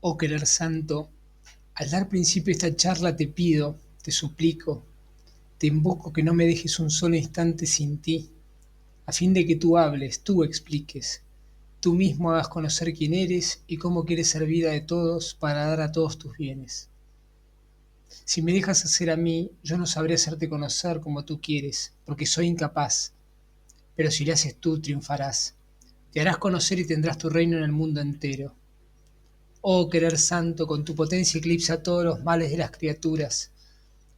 Oh querer santo, al dar principio a esta charla te pido, te suplico, te invoco que no me dejes un solo instante sin ti, a fin de que tú hables, tú expliques, tú mismo hagas conocer quién eres y cómo quieres ser vida de todos para dar a todos tus bienes. Si me dejas hacer a mí, yo no sabré hacerte conocer como tú quieres, porque soy incapaz, pero si lo haces tú, triunfarás. Te harás conocer y tendrás tu reino en el mundo entero. Oh querer santo, con tu potencia eclipsa todos los males de las criaturas.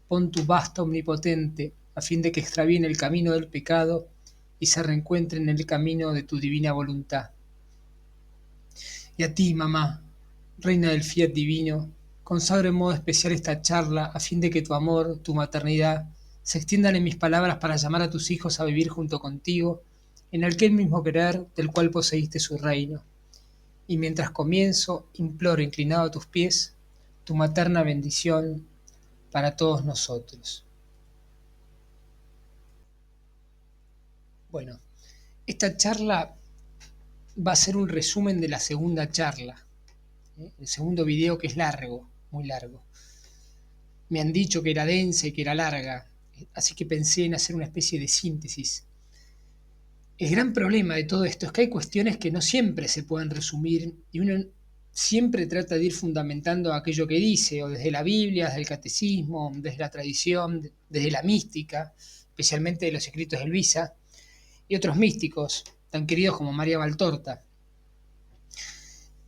Pon tu basta omnipotente, a fin de que extravíen el camino del pecado y se reencuentren en el camino de tu divina voluntad. Y a ti, mamá, reina del fiat divino, consagro en modo especial esta charla a fin de que tu amor, tu maternidad, se extiendan en mis palabras para llamar a tus hijos a vivir junto contigo en aquel mismo querer del cual poseíste su reino. Y mientras comienzo, imploro inclinado a tus pies tu materna bendición para todos nosotros. Bueno, esta charla va a ser un resumen de la segunda charla, el segundo video, que es largo, muy largo. Me han dicho que era densa y que era larga, así que pensé en hacer una especie de síntesis. El gran problema de todo esto es que hay cuestiones que no siempre se pueden resumir y uno siempre trata de ir fundamentando aquello que dice, o desde la Biblia, desde el catecismo, desde la tradición, desde la mística, especialmente de los escritos de Luisa y otros místicos tan queridos como María Valtorta.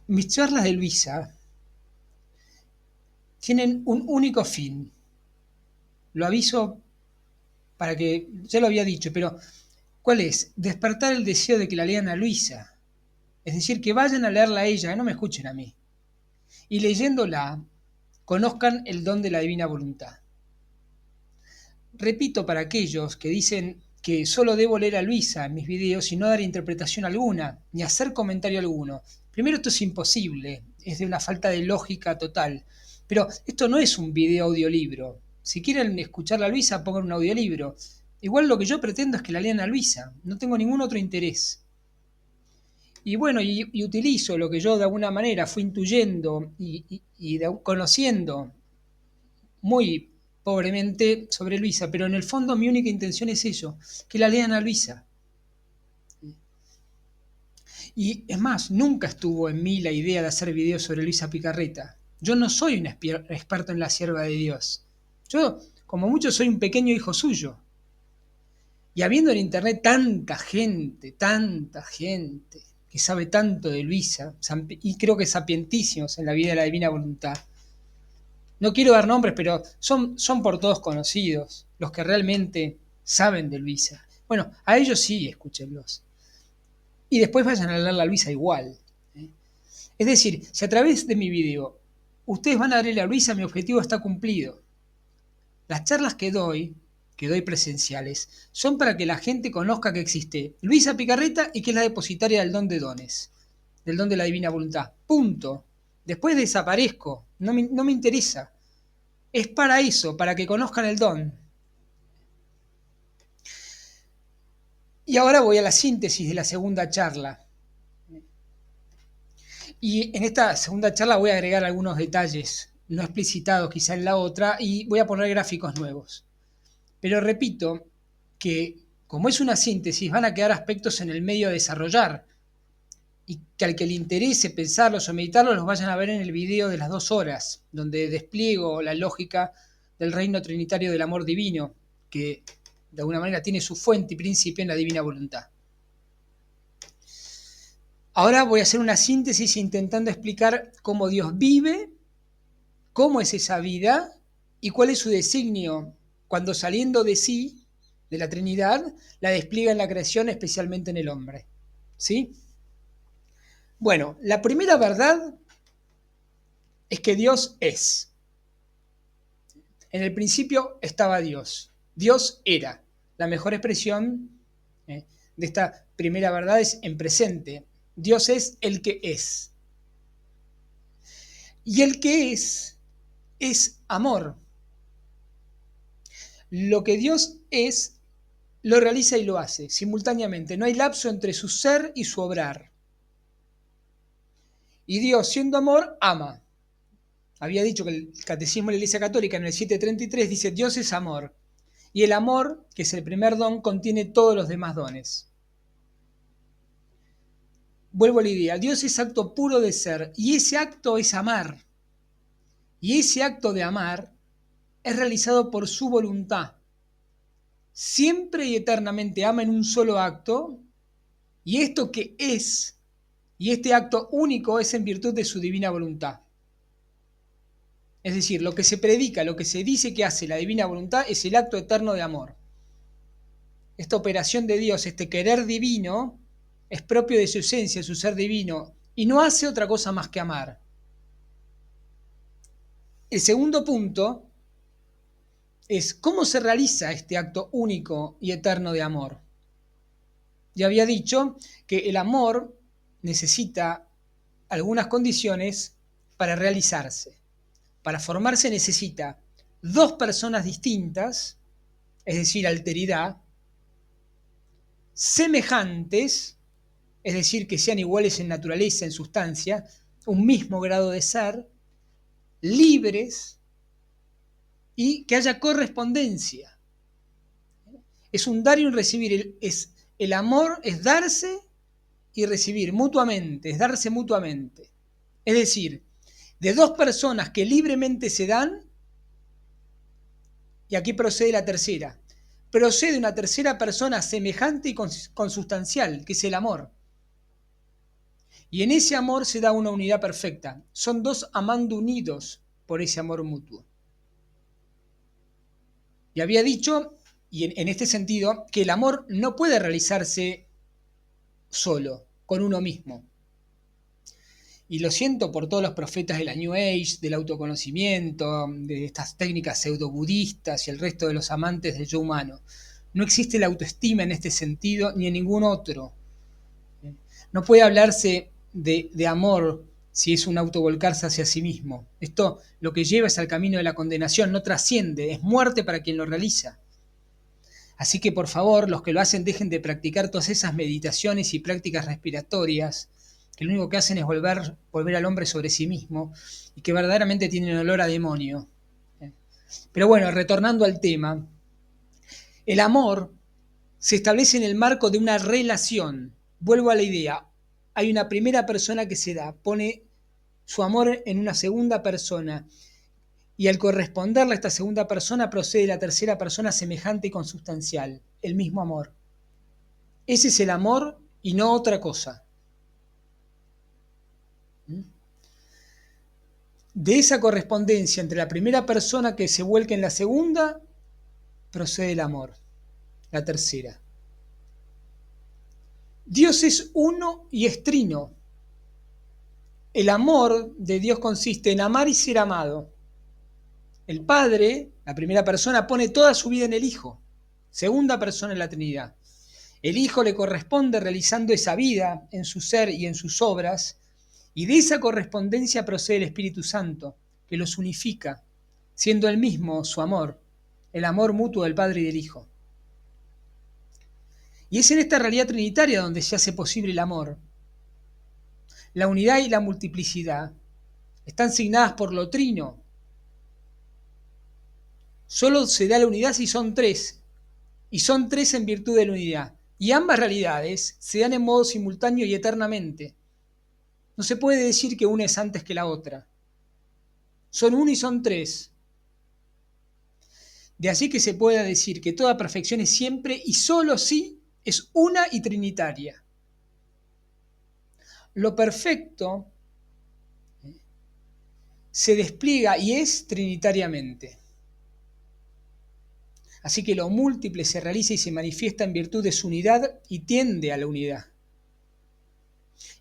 Mis charlas de Luisa tienen un único fin. Lo aviso para que, ya lo había dicho, pero ¿cuál es? Despertar el deseo de que la lean a Luisa. Es decir, que vayan a leerla a ella, que no me escuchen a mí. Y leyéndola, conozcan el don de la divina voluntad. Repito para aquellos que dicen que solo debo leer a Luisa en mis videos y no dar interpretación alguna, ni hacer comentario alguno. Primero, esto es imposible, es de una falta de lógica total. Pero esto no es un video audiolibro. Si quieren escuchar a Luisa, pongan un audiolibro. Igual lo que yo pretendo es que la lean a Luisa, no tengo ningún otro interés. Y bueno, y utilizo lo que yo de alguna manera fui intuyendo conociendo muy pobremente sobre Luisa, pero en el fondo mi única intención es eso, que la lean a Luisa. Y es más, nunca estuvo en mí la idea de hacer videos sobre Luisa Picarreta. Yo no soy un experto en la sierva de Dios. Yo, como mucho, soy un pequeño hijo suyo. Y habiendo en internet tanta gente que sabe tanto de Luisa, y creo que sapientísimos en la vida de la divina voluntad, no quiero dar nombres, pero son por todos conocidos, los que realmente saben de Luisa. Bueno, a ellos sí, escúchenlos. Y después vayan a leer la Luisa igual. ¿eh? Es decir, si a través de mi video ustedes van a leer a Luisa, mi objetivo está cumplido. Las charlas que doy presenciales, son para que la gente conozca que existe Luisa Picarreta y que es la depositaria del don de dones, del don de la divina voluntad. Punto. Después desaparezco, no me interesa. Es para eso, para que conozcan el don. Y ahora voy a la síntesis de la segunda charla. Y en esta segunda charla voy a agregar algunos detalles no explicitados quizá en la otra y voy a poner gráficos nuevos. Pero repito que como es una síntesis van a quedar aspectos en el medio a desarrollar y que al que le interese pensarlos o meditarlos los vayan a ver en el video de las 2 horas, donde despliego la lógica del reino trinitario del amor divino, que de alguna manera tiene su fuente y principio en la divina voluntad. Ahora voy a hacer una síntesis intentando explicar cómo Dios vive, cómo es esa vida y cuál es su designio cuando saliendo de sí, de la Trinidad, la despliega en la creación, especialmente en el hombre. ¿Sí? Bueno, la primera verdad es que Dios es. En el principio estaba Dios. Dios era. La mejor expresión de esta primera verdad es en presente. Dios es el que es. Y el que es amor. Lo que Dios es, lo realiza y lo hace simultáneamente. No hay lapso entre su ser y su obrar. Y Dios, siendo amor, ama. Había dicho que el Catecismo de la Iglesia Católica en el 733 dice: Dios es amor. Y el amor, que es el primer don, contiene todos los demás dones. Vuelvo a la idea, Dios es acto puro de ser y ese acto es amar. Y ese acto de amar es realizado por su voluntad. Siempre y eternamente ama en un solo acto, y esto que es, y este acto único es en virtud de su divina voluntad. Es decir, lo que se predica, lo que se dice que hace la divina voluntad es el acto eterno de amor. Esta operación de Dios, este querer divino, es propio de su esencia, su ser divino, y no hace otra cosa más que amar. El segundo punto es cómo se realiza este acto único y eterno de amor. Ya había dicho que el amor necesita algunas condiciones para realizarse. Para formarse necesita dos personas distintas, es decir, alteridad, semejantes, es decir, que sean iguales en naturaleza, en sustancia, un mismo grado de ser, libres y que haya correspondencia. Es un dar y un recibir. El amor es darse y recibir mutuamente, es darse mutuamente. Es decir, de dos personas que libremente se dan, y aquí procede la tercera, procede una tercera persona semejante y consustancial, que es el amor. Y en ese amor se da una unidad perfecta. Son dos amando unidos por ese amor mutuo. Y había dicho, y en este sentido, que el amor no puede realizarse solo, con uno mismo. Y lo siento por todos los profetas de la New Age, del autoconocimiento, de estas técnicas pseudo-budistas y el resto de los amantes del yo humano. No existe la autoestima en este sentido ni en ningún otro. No puede hablarse de amor si es un autovolcarse hacia sí mismo. Esto lo que lleva es al camino de la condenación, no trasciende, es muerte para quien lo realiza. Así que por favor, los que lo hacen dejen de practicar todas esas meditaciones y prácticas respiratorias, que lo único que hacen es volver al hombre sobre sí mismo y que verdaderamente tienen olor a demonio. Pero bueno, retornando al tema, el amor se establece en el marco de una relación. Vuelvo a la idea, hay una primera persona que se da, pone su amor en una segunda persona y al corresponderle a esta segunda persona procede la tercera persona semejante y consustancial, el mismo amor. Ese es el amor y no otra cosa. De esa correspondencia entre la primera persona que se vuelca en la segunda, procede el amor, la tercera. Dios es uno y es trino. El amor de Dios consiste en amar y ser amado. El Padre, la primera persona, pone toda su vida en el Hijo, segunda persona en la Trinidad. El Hijo le corresponde realizando esa vida en su ser y en sus obras, y de esa correspondencia procede el Espíritu Santo, que los unifica, siendo él mismo su amor, el amor mutuo del Padre y del Hijo. Y es en esta realidad trinitaria donde se hace posible el amor. La unidad y la multiplicidad están signadas por lo trino. Solo se da la unidad si son tres, y son tres en virtud de la unidad. Y ambas realidades se dan en modo simultáneo y eternamente. No se puede decir que una es antes que la otra. Son uno y son tres. De allí que se pueda decir que toda perfección es siempre y solo sí es una y trinitaria. Lo perfecto se despliega y es trinitariamente. Así que lo múltiple se realiza y se manifiesta en virtud de su unidad y tiende a la unidad.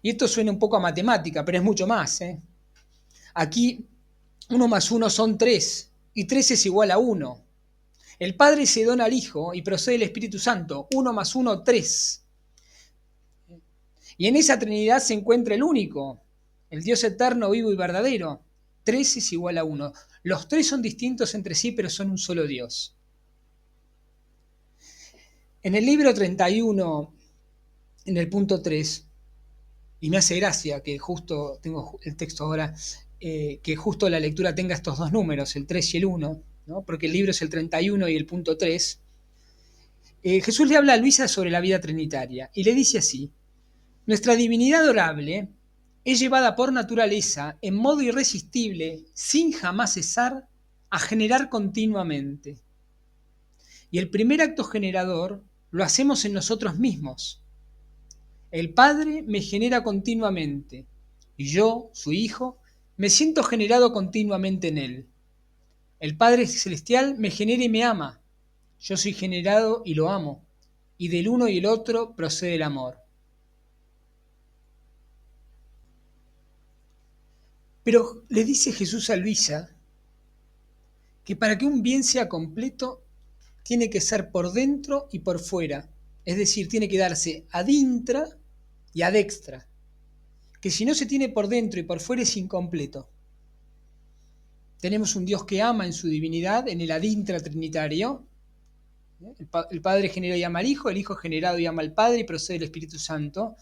Y esto suena un poco a matemática, pero es mucho más. Aquí 1 más 1 son 3 y 3 es igual a 1. El Padre se dona al Hijo y procede el Espíritu Santo. 1 más 1, 3. Y en esa Trinidad se encuentra el único, el Dios eterno, vivo y verdadero. 3 es igual a 1. Los tres son distintos entre sí, pero son un solo Dios. En el libro 31, en el punto 3, y me hace gracia que justo tengo el texto ahora, que justo la lectura tenga estos dos números, el 3 y el 1, ¿no? Porque el libro es el 31 y el punto 3. Jesús le habla a Luisa sobre la vida trinitaria y le dice así: nuestra divinidad adorable es llevada por naturaleza, en modo irresistible, sin jamás cesar, a generar continuamente. Y el primer acto generador lo hacemos en nosotros mismos. El Padre me genera continuamente, y yo, su Hijo, me siento generado continuamente en Él. El Padre Celestial me genera y me ama. Yo soy generado y lo amo, y del uno y el otro procede el amor. Pero le dice Jesús a Luisa que para que un bien sea completo, tiene que ser por dentro y por fuera. Es decir, tiene que darse ad intra y ad extra. Que si no se tiene por dentro y por fuera es incompleto. Tenemos un Dios que ama en su divinidad, en el ad intra trinitario. El Padre genera y ama al Hijo, el Hijo generado y ama al Padre y procede el Espíritu Santo.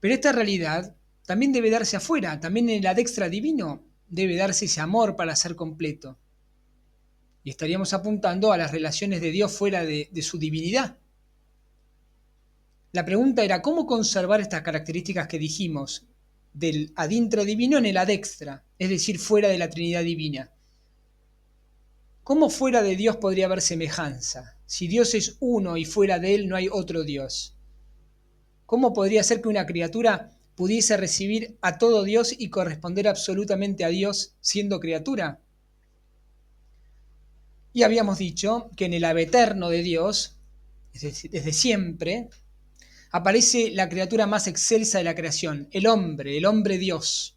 Pero esta realidad también debe darse afuera, también en el ad extra divino debe darse ese amor para ser completo. Y estaríamos apuntando a las relaciones de Dios fuera de su divinidad. La pregunta era, ¿cómo conservar estas características que dijimos del ad intra divino en el ad extra, es decir, fuera de la Trinidad divina? ¿Cómo fuera de Dios podría haber semejanza? Si Dios es uno y fuera de Él no hay otro Dios. ¿Cómo podría ser que una criatura pudiese recibir a todo Dios y corresponder absolutamente a Dios siendo criatura? Y habíamos dicho que en el ave eterno de Dios, desde siempre, aparece la criatura más excelsa de la creación, el hombre Dios.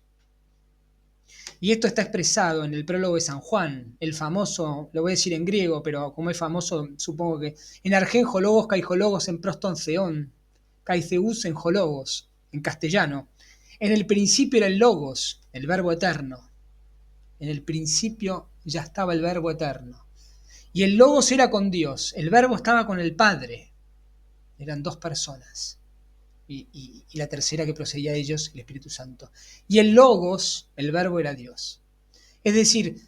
Y esto está expresado en el prólogo de San Juan, el famoso, lo voy a decir en griego, pero como es famoso, supongo que en argen hologos kai hologos en proston theon, kai theus en hologos, en castellano. En el principio era el logos, el verbo eterno. En el principio ya estaba el verbo eterno. Y el logos era con Dios, el verbo estaba con el Padre. Eran dos personas. Y la tercera que procedía de ellos, el Espíritu Santo. Y el logos, el verbo era Dios. Es decir,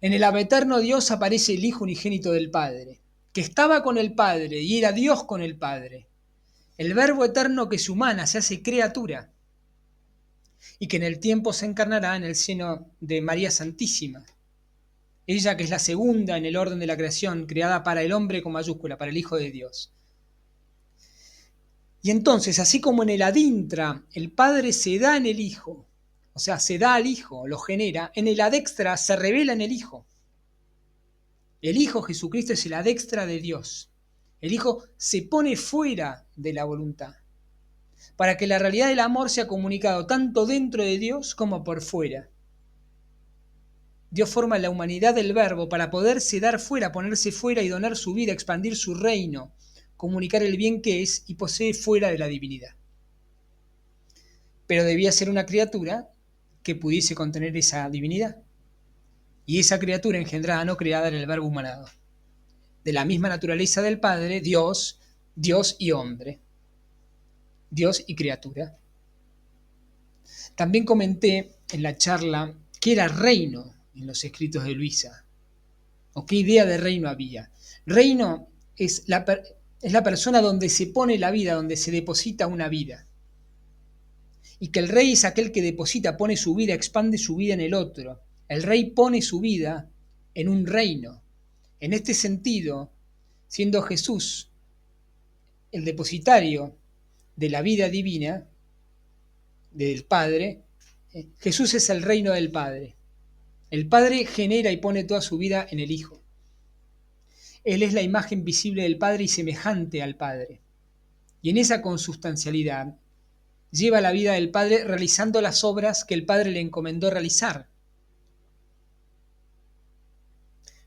en el eterno Dios aparece el Hijo unigénito del Padre, que estaba con el Padre y era Dios con el Padre. El verbo eterno que se humana, se hace criatura, y que en el tiempo se encarnará en el seno de María Santísima. Ella que es la segunda en el orden de la creación, creada para el hombre con mayúscula, para el Hijo de Dios. Y entonces, así como en el ad intra el Padre se da en el Hijo, o sea, se da al Hijo, lo genera, en el ad extra se revela en el Hijo. El Hijo Jesucristo es el ad extra de Dios. El Hijo se pone fuera de la voluntad, para que la realidad del amor sea comunicado tanto dentro de Dios como por fuera. Dios forma la humanidad del Verbo para poderse dar fuera, ponerse fuera y donar su vida, expandir su reino, comunicar el bien que es y posee fuera de la divinidad. Pero debía ser una criatura que pudiese contener esa divinidad. Y esa criatura engendrada, no creada, era el Verbo humanado. De la misma naturaleza del Padre, Dios, Dios y hombre. Dios y criatura. También comenté en la charla qué era reino en los escritos de Luisa, o qué idea de reino había. Reino es la persona donde se pone la vida, donde se deposita una vida. Y que el rey es aquel que deposita, pone su vida, expande su vida en el otro. El rey pone su vida en un reino. En este sentido, siendo Jesús el depositario de la vida divina del Padre, Jesús es el reino del Padre. El Padre genera y pone toda su vida en el Hijo. Él es la imagen visible del Padre y semejante al Padre. Y en esa consustancialidad lleva la vida del Padre realizando las obras que el Padre le encomendó realizar.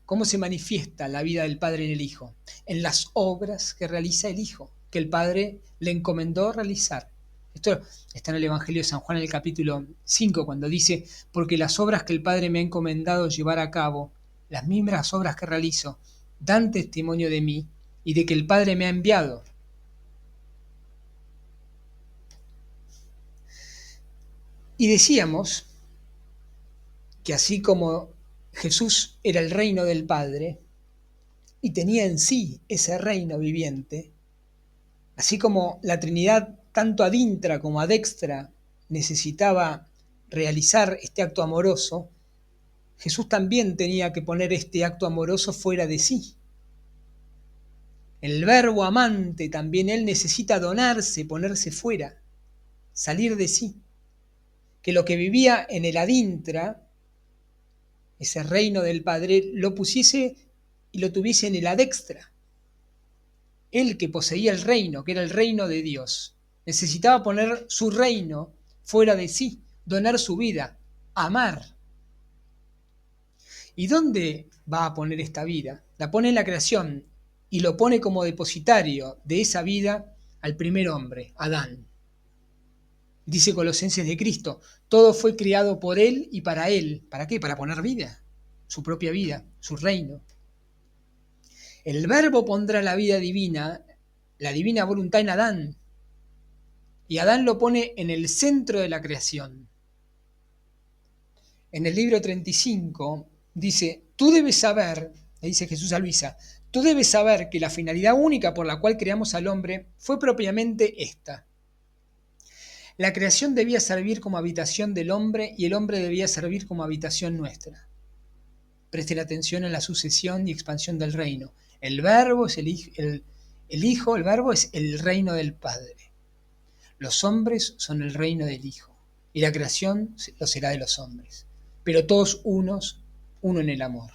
¿Cómo se manifiesta la vida del Padre en el Hijo? En las obras que realiza el Hijo, que el Padre le encomendó realizar. Esto está en el Evangelio de San Juan en el capítulo 5, cuando dice: porque las obras que el Padre me ha encomendado llevar a cabo, las mismas obras que realizo, dan testimonio de mí y de que el Padre me ha enviado. Y decíamos que así como Jesús era el reino del Padre y tenía en sí ese reino viviente, así como la Trinidad tanto ad intra como ad extra necesitaba realizar este acto amoroso, Jesús también tenía que poner este acto amoroso fuera de sí. El verbo amante también él necesita donarse, ponerse fuera, salir de sí. Que lo que vivía en el ad intra, ese reino del Padre, lo pusiese y lo tuviese en el ad extra. Él que poseía el reino, que era el reino de Dios, necesitaba poner su reino fuera de sí, donar su vida, amar. ¿Y dónde va a poner esta vida? La pone en la creación y lo pone como depositario de esa vida al primer hombre, Adán. Dice Colosenses de Cristo, todo fue creado por él y para él. ¿Para qué? Para poner vida, su propia vida, su reino. El Verbo pondrá la vida divina, la divina voluntad en Adán, y Adán lo pone en el centro de la creación. En el libro 35 dice, tú debes saber, le dice Jesús a Luisa, tú debes saber que la finalidad única por la cual creamos al hombre fue propiamente esta. La creación debía servir como habitación del hombre y el hombre debía servir como habitación nuestra. Presten atención en la sucesión y expansión del reino. El Verbo es el Hijo, el Verbo es el reino del Padre. Los hombres son el reino del Hijo y la creación lo será de los hombres, pero todos uno en el amor.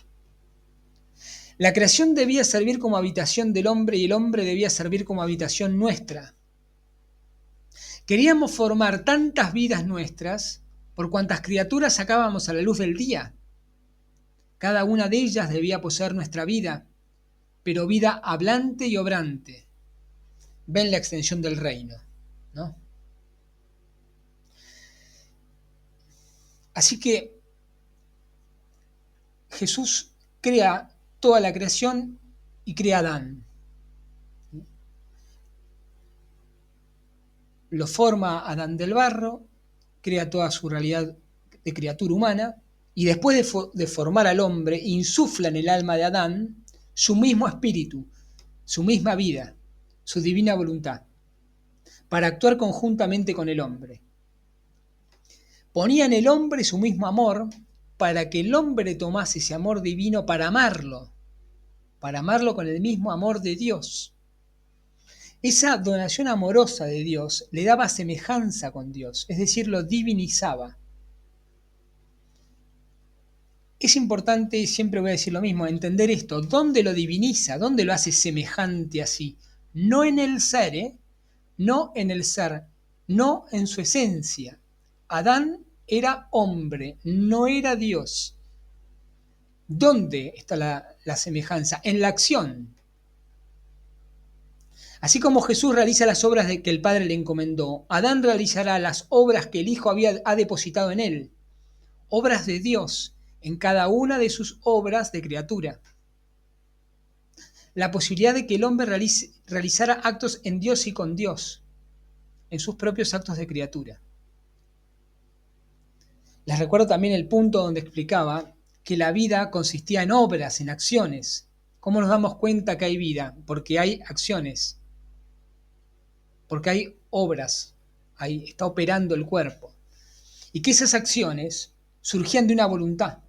La creación debía servir como habitación del hombre y el hombre debía servir como habitación nuestra. Queríamos formar tantas vidas nuestras por cuantas criaturas sacábamos a la luz del día. Cada una de ellas debía poseer nuestra vida, pero vida hablante y obrante. Ven la extensión del reino, ¿no? Así que Jesús crea toda la creación y crea a Adán. Lo forma Adán del barro, crea toda su realidad de criatura humana y después de formar al hombre, insufla en el alma de Adán su mismo espíritu, su misma vida, su divina voluntad, para actuar conjuntamente con el hombre. Ponía en el hombre su mismo amor para que el hombre tomase ese amor divino para amarlo con el mismo amor de Dios. Esa donación amorosa de Dios le daba semejanza con Dios, es decir, lo divinizaba. Es importante, siempre voy a decir lo mismo, entender esto. ¿Dónde lo diviniza? ¿Dónde lo hace semejante así? No en el ser, no en el ser, no en su esencia. Adán era hombre, no era Dios. ¿Dónde está la semejanza? En la acción. Así como Jesús realiza las obras que el Padre le encomendó, Adán realizará las obras que el Hijo ha depositado en él. Obras de Dios en cada una de sus obras de criatura. La posibilidad de que el hombre realizara actos en Dios y con Dios, en sus propios actos de criatura. Les recuerdo también el punto donde explicaba que la vida consistía en obras, en acciones. ¿Cómo nos damos cuenta que hay vida? Porque hay acciones, porque hay obras, ahí está operando el cuerpo. Y que esas acciones surgían de una voluntad.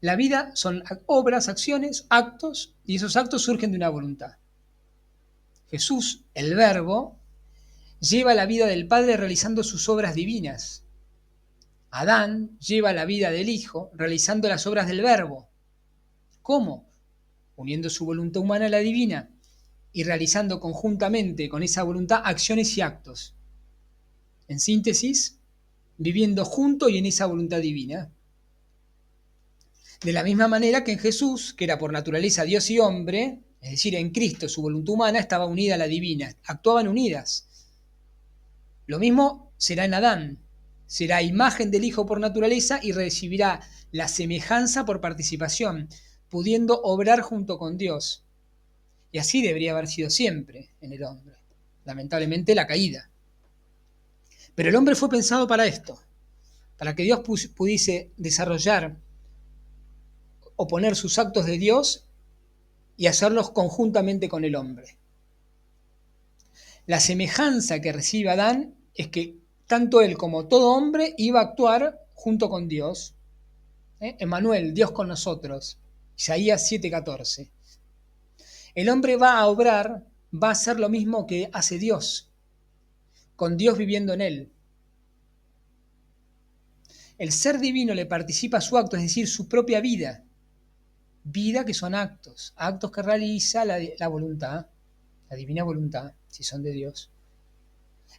La vida son obras, acciones, actos, y esos actos surgen de una voluntad. Jesús, el Verbo, lleva la vida del Padre realizando sus obras divinas. Adán lleva la vida del Hijo realizando las obras del Verbo. ¿Cómo? Uniendo su voluntad humana a la divina y realizando conjuntamente con esa voluntad acciones y actos. En síntesis, viviendo junto y en esa voluntad divina. De la misma manera que en Jesús, que era por naturaleza Dios y hombre, es decir, en Cristo su voluntad humana estaba unida a la divina, actuaban unidas. Lo mismo será en Adán, será imagen del Hijo por naturaleza y recibirá la semejanza por participación, pudiendo obrar junto con Dios. Y así debería haber sido siempre en el hombre. Lamentablemente la caída. Pero el hombre fue pensado para esto. para que Dios pudiese desarrollar o poner sus actos de Dios y hacerlos conjuntamente con el hombre. La semejanza que recibe Adán es que tanto él como todo hombre iba a actuar junto con Dios. Emmanuel, Dios con nosotros, Isaías 7:14. El hombre va a obrar, va a hacer lo mismo que hace Dios, con Dios viviendo en él. El ser divino le participa su acto, es decir, su propia vida. Vida que son actos, actos que realiza la voluntad, la divina voluntad, si son de Dios.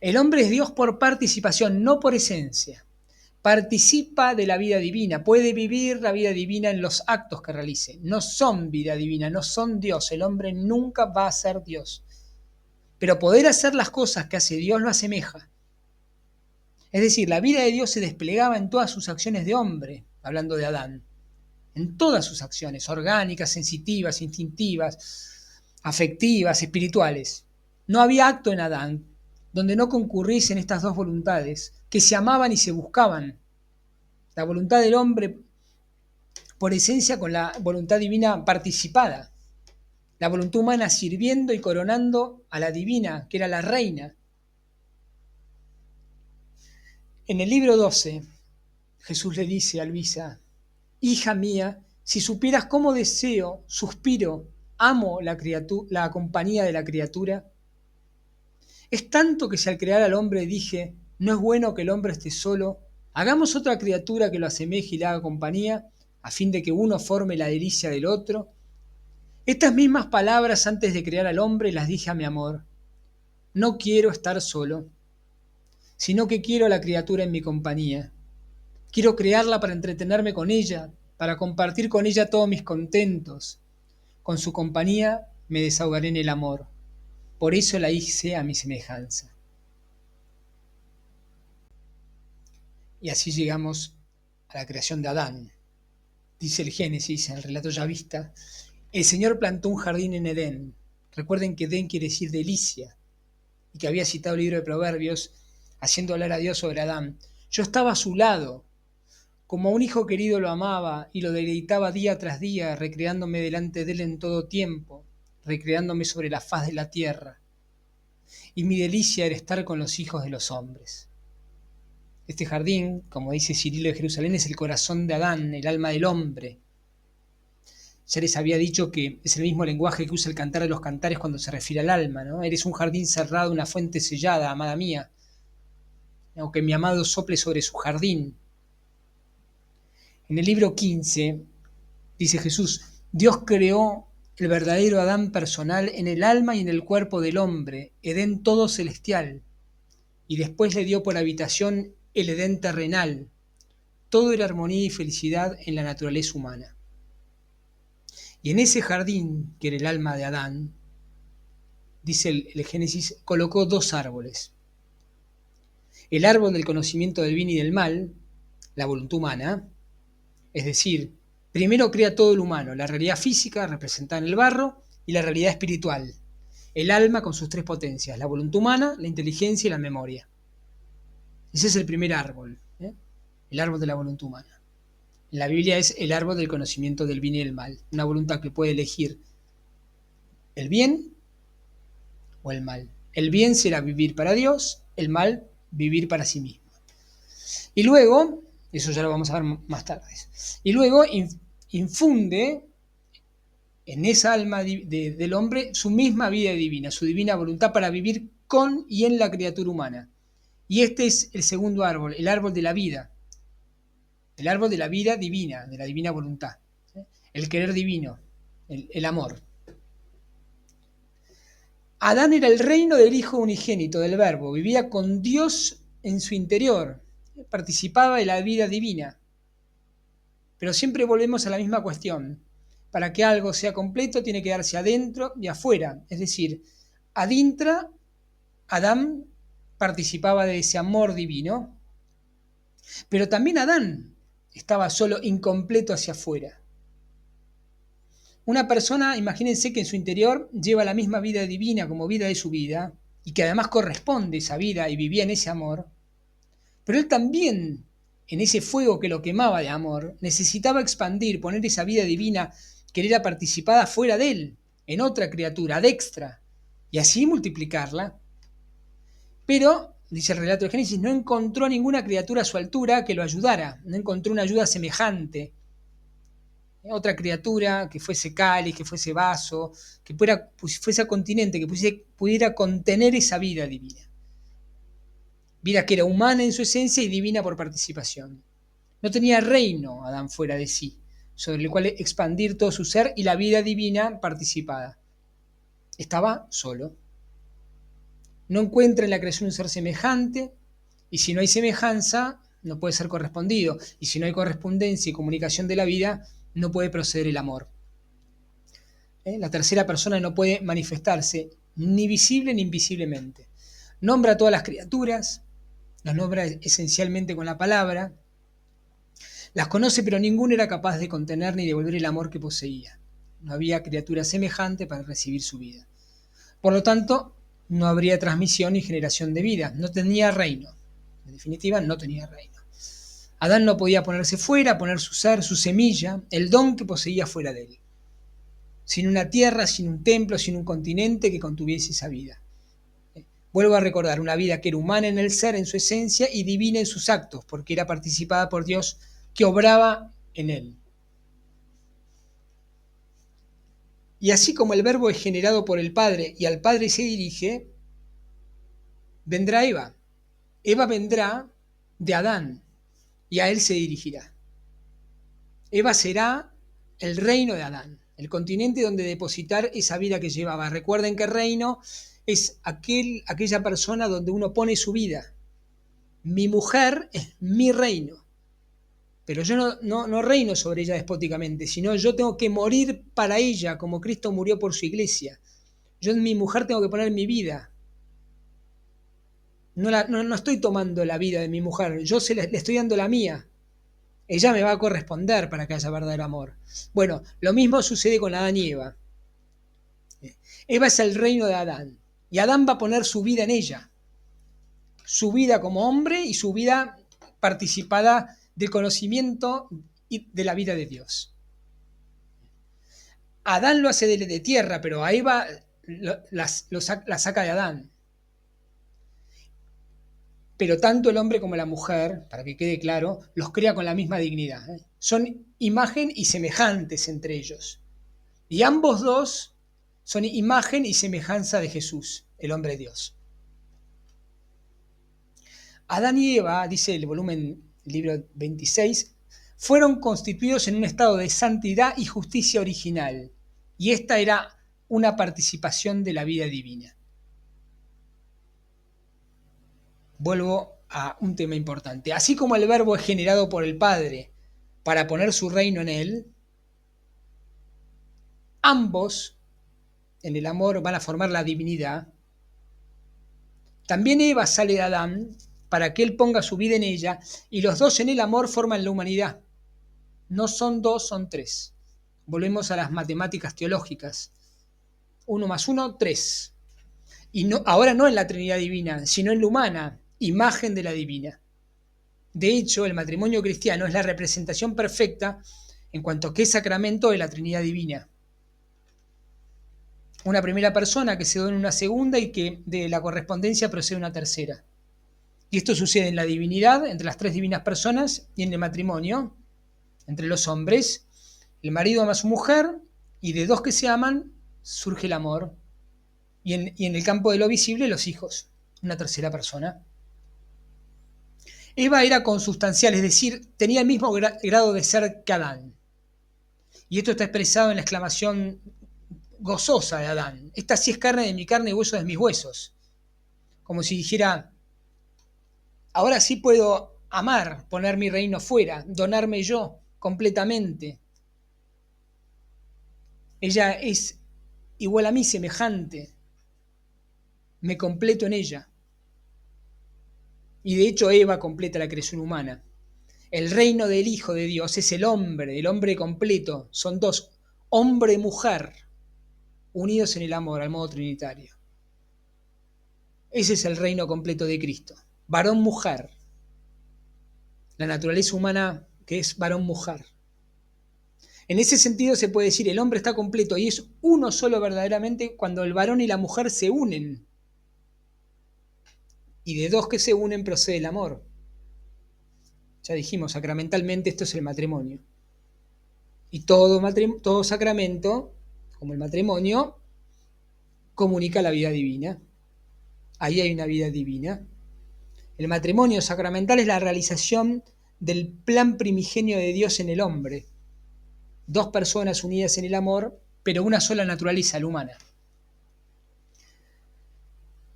El hombre es Dios por participación, no por esencia. Participa de la vida divina, puede vivir la vida divina en los actos que realice. No son vida divina, no son Dios. El hombre nunca va a ser Dios. Pero poder hacer las cosas que hace Dios lo asemeja. Es decir, la vida de Dios se desplegaba en todas sus acciones de hombre, hablando de Adán. En todas sus acciones, orgánicas, sensitivas, instintivas, afectivas, espirituales. No había acto en Adán donde no concurriesen estas dos voluntades, que se amaban y se buscaban. La voluntad del hombre por esencia con la voluntad divina participada. La voluntad humana sirviendo y coronando a la divina, que era la reina. En el libro 12, Jesús le dice a Luisa: hija mía, si supieras cómo deseo, suspiro, amo la compañía de la criatura. Es tanto que si al crear al hombre dije, no es bueno que el hombre esté solo, hagamos otra criatura que lo asemeje y le haga compañía, a fin de que uno forme la delicia del otro. Estas mismas palabras antes de crear al hombre las dije a mi amor. No quiero estar solo, sino que quiero a la criatura en mi compañía. Quiero crearla para entretenerme con ella, para compartir con ella todos mis contentos. Con su compañía me desahogaré en el amor. Por eso la hice a mi semejanza. Y así llegamos a la creación de Adán. Dice el Génesis, en el relato ya vista, el Señor plantó un jardín en Edén. Recuerden que Edén quiere decir delicia, y que había citado el libro de Proverbios, haciendo hablar a Dios sobre Adán. Yo estaba a su lado, como a un hijo querido lo amaba, y lo deleitaba día tras día, recreándome delante de él en todo tiempo, recreándome sobre la faz de la tierra. Y mi delicia era estar con los hijos de los hombres. Este jardín, como dice Cirilo de Jerusalén, es el corazón de Adán, el alma del hombre. Ya les había dicho que es el mismo lenguaje que usa el Cantar de los Cantares cuando se refiere al alma, ¿no? Eres un jardín cerrado, una fuente sellada, amada mía. Aunque mi amado sople sobre su jardín. En el libro 15 dice Jesús: Dios creó el verdadero Adán personal en el alma y en el cuerpo del hombre, Edén todo celestial, y después le dio por habitación el Edén terrenal. Todo era armonía y felicidad en la naturaleza humana. Y en ese jardín, que era el alma de Adán, dice el Génesis, colocó dos árboles. El árbol del conocimiento del bien y del mal, la voluntad humana, es decir, primero crea todo el humano, la realidad física representada en el barro y la realidad espiritual, el alma con sus tres potencias, la voluntad humana, la inteligencia y la memoria. Ese es el primer árbol, el árbol de la voluntad humana. En la Biblia es el árbol del conocimiento del bien y del mal, una voluntad que puede elegir el bien o el mal. El bien será vivir para Dios, el mal vivir para sí mismo. Y luego, eso ya lo vamos a ver más tarde, y luego infunde en esa alma del hombre su misma vida divina, su divina voluntad para vivir con y en la criatura humana. Y este es el segundo árbol, el árbol de la vida. El árbol de la vida divina, de la divina voluntad. El querer divino, el amor. Adán era el reino del Hijo unigénito, del Verbo. Vivía con Dios en su interior. Participaba de la vida divina. Pero siempre volvemos a la misma cuestión. Para que algo sea completo tiene que darse adentro y afuera. Es decir, adintra, Adán participaba de ese amor divino. Pero también Adán estaba solo, incompleto hacia afuera. Una persona, imagínense que en su interior lleva la misma vida divina como vida de su vida, y que además corresponde esa vida y vivía en ese amor, pero él también en ese fuego que lo quemaba de amor, necesitaba expandir, poner esa vida divina que era participada fuera de él, en otra criatura, adextra, y así multiplicarla. Pero, dice el relato de Génesis, no encontró ninguna criatura a su altura que lo ayudara, no encontró una ayuda semejante. Otra criatura que fuese cáliz, que fuese vaso, que fuese continente, que pudiera contener esa vida divina. Vida que era humana en su esencia y divina por participación. No tenía reino Adán fuera de sí, sobre el cual expandir todo su ser y la vida divina participada. Estaba solo. No encuentra en la creación un ser semejante, y si no hay semejanza, no puede ser correspondido. Y si no hay correspondencia y comunicación de la vida, no puede proceder el amor. La tercera persona no puede manifestarse ni visible ni invisiblemente. Nombra a todas las criaturas, las nombra esencialmente con la palabra, las conoce, pero ninguna era capaz de contener ni devolver el amor que poseía. No había criatura semejante para recibir su vida. Por lo tanto, no habría transmisión ni generación de vida. No tenía reino. En definitiva, no tenía reino. Adán no podía ponerse fuera, poner su ser, su semilla, el don que poseía fuera de él. Sin una tierra, sin un templo, sin un continente que contuviese esa vida. Vuelvo a recordar, una vida que era humana en el ser, en su esencia, y divina en sus actos, porque era participada por Dios que obraba en él. Y así como el verbo es generado por el Padre y al Padre se dirige, vendrá Eva. Eva vendrá de Adán y a él se dirigirá. Eva será el reino de Adán, el continente donde depositar esa vida que llevaba. Recuerden que reino es aquella persona donde uno pone su vida. Mi mujer es mi reino, pero yo no reino sobre ella despóticamente, sino yo tengo que morir para ella como Cristo murió por su iglesia. Yo en mi mujer tengo que poner mi vida. No estoy tomando la vida de mi mujer, yo le estoy dando la mía. Ella me va a corresponder para que haya verdadero amor. Bueno, lo mismo sucede con Adán y Eva. Eva es el reino de Adán, y Adán va a poner su vida en ella. Su vida como hombre y su vida participada del conocimiento y de la vida de Dios. Adán lo hace de tierra, pero a Eva la saca de Adán. Pero tanto el hombre como la mujer, para que quede claro, los crea con la misma dignidad. Son imagen y semejantes entre ellos. Y ambos dos son imagen y semejanza de Jesús, el hombre Dios. Adán y Eva, dice el volumen, libro 26, fueron constituidos en un estado de santidad y justicia original. Y esta era una participación de la vida divina. Vuelvo a un tema importante. Así como el verbo es generado por el Padre para poner su reino en él, ambos en el amor van a formar la divinidad. También Eva sale de Adán para que él ponga su vida en ella, y los dos en el amor forman la humanidad. No son dos, son tres. Volvemos a las matemáticas teológicas. 1 más 1, 3. Y ahora no en la Trinidad divina, sino en la humana, imagen de la divina. De hecho, el matrimonio cristiano es la representación perfecta en cuanto que es sacramento de la Trinidad divina. Una primera persona que se da en una segunda y que de la correspondencia procede una tercera. Y esto sucede en la divinidad, entre las tres divinas personas, y en el matrimonio, entre los hombres. El marido ama a su mujer, y de dos que se aman surge el amor. Y en el campo de lo visible, los hijos, una tercera persona. Eva era consustancial, es decir, tenía el mismo grado de ser que Adán. Y esto está expresado en la exclamación gozosa de Adán. Esta sí es carne de mi carne y hueso de mis huesos. Como si dijera, ahora sí puedo amar, poner mi reino fuera, donarme yo completamente. Ella es igual a mí, semejante. Me completo en ella. Y de hecho Eva completa la creación humana. El reino del Hijo de Dios es el hombre completo. Son dos, hombre y mujer, unidos en el amor, al modo trinitario. Ese es el reino completo de Cristo. Varón, mujer. la naturaleza humana que es varón-mujer. En ese sentido se puede decir el hombre está completo y es uno solo verdaderamente cuando el varón y la mujer se unen. Y de dos que se unen procede el amor. Ya dijimos, sacramentalmente esto es el matrimonio. Y todo sacramento, como el matrimonio, comunica la vida divina. Ahí hay una vida divina. El matrimonio sacramental es la realización del plan primigenio de Dios en el hombre. Dos personas unidas en el amor, pero una sola naturaleza, la humana.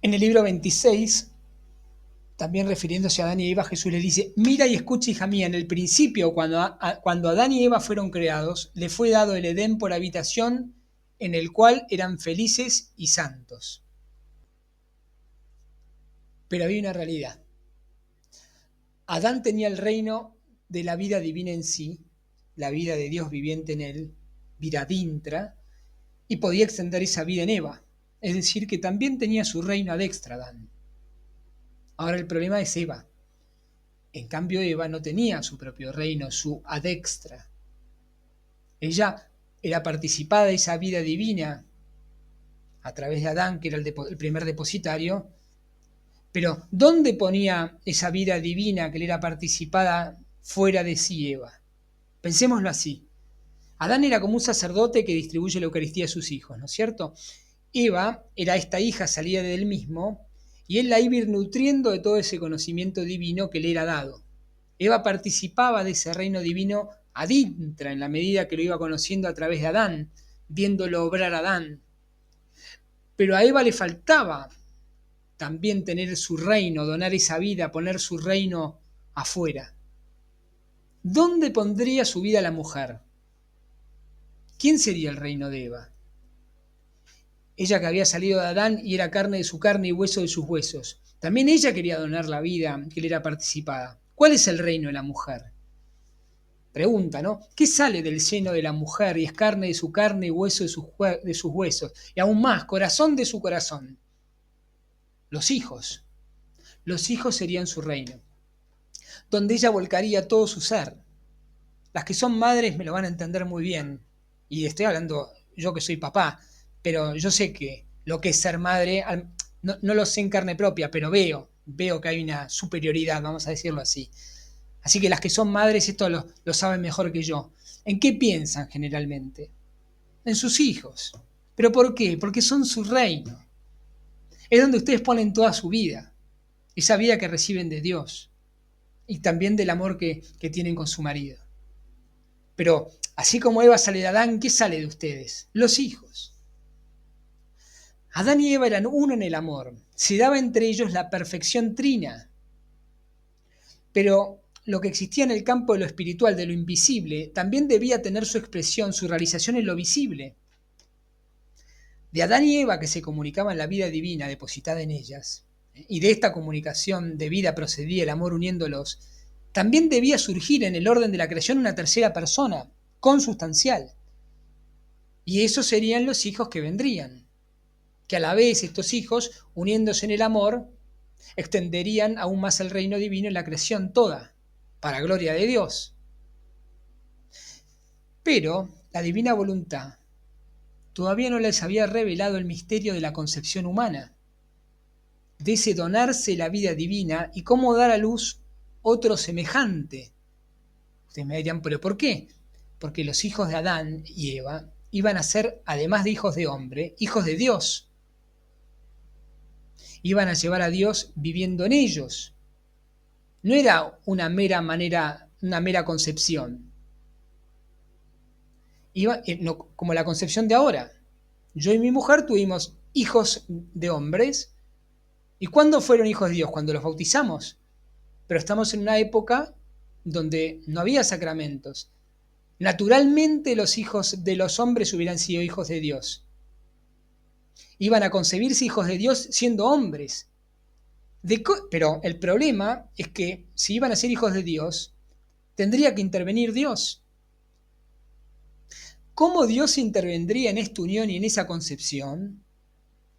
En el libro 26, también refiriéndose a Adán y Eva, Jesús les dice: mira y escucha, hija mía, en el principio, cuando Adán y Eva fueron creados, le fue dado el Edén por habitación, en el cual eran felices y santos. Pero había una realidad. Adán tenía el reino de la vida divina en sí, la vida de Dios viviente en él, viradintra, y podía extender esa vida en Eva. Es decir, que también tenía su reino ad extra Adán. Ahora el problema es Eva. En cambio, Eva no tenía su propio reino, su ad extra. Ella era participada de esa vida divina a través de Adán, que era el primer depositario. Pero ¿dónde ponía esa vida divina que le era participada fuera de sí Eva? Pensémoslo así. Adán era como un sacerdote que distribuye la Eucaristía a sus hijos, ¿no es cierto? Eva era esta hija salida de él mismo y él la iba a ir nutriendo de todo ese conocimiento divino que le era dado. Eva participaba de ese reino divino adintra en la medida que lo iba conociendo a través de Adán, viéndolo obrar a Adán. Pero a Eva le faltaba también tener su reino, donar esa vida, poner su reino afuera. ¿Dónde pondría su vida la mujer? ¿Quién sería el reino de Eva? Ella que había salido de Adán y era carne de su carne y hueso de sus huesos. También ella quería donar la vida que le era participada. ¿Cuál es el reino de la mujer? Pregunta, ¿no? ¿Qué sale del seno de la mujer y es carne de su carne y hueso de sus huesos? Y aún más, corazón de su corazón. Los hijos. Los hijos serían su reino, donde ella volcaría todo su ser. Las que son madres me lo van a entender muy bien. Y estoy hablando yo que soy papá, pero yo sé que lo que es ser madre, no lo sé en carne propia, pero veo que hay una superioridad, vamos a decirlo así. Así que las que son madres esto lo saben mejor que yo. ¿En qué piensan generalmente? En sus hijos. ¿Pero por qué? Porque son su reino. Es donde ustedes ponen toda su vida, esa vida que reciben de Dios y también del amor que tienen con su marido. Pero así como Eva sale de Adán, ¿qué sale de ustedes? Los hijos. Adán y Eva eran uno en el amor. Se daba entre ellos la perfección trina. Pero lo que existía en el campo de lo espiritual, de lo invisible, también debía tener su expresión, su realización en lo visible. De Adán y Eva, que se comunicaban la vida divina depositada en ellas, y de esta comunicación de vida procedía el amor uniéndolos, también debía surgir en el orden de la creación una tercera persona, consustancial. Y esos serían los hijos que vendrían, que a la vez estos hijos, uniéndose en el amor, extenderían aún más el reino divino en la creación toda, para gloria de Dios. Pero la divina voluntad todavía no les había revelado el misterio de la concepción humana, de ese donarse la vida divina y cómo dar a luz otro semejante. Ustedes me dirían, ¿pero por qué? Porque los hijos de Adán y Eva iban a ser, además de hijos de hombre, hijos de Dios. Iban a llevar a Dios viviendo en ellos. No era una mera concepción. No, como la concepción de ahora. Yo y mi mujer tuvimos hijos de hombres. ¿Y cuándo fueron hijos de Dios? Cuando los bautizamos. Pero estamos en una época donde no había sacramentos. Naturalmente los hijos de los hombres hubieran sido hijos de Dios. Iban a concebirse hijos de Dios siendo hombres. Pero el problema es que si iban a ser hijos de Dios, tendría que intervenir Dios. ¿Cómo Dios intervendría en esta unión y en esa concepción?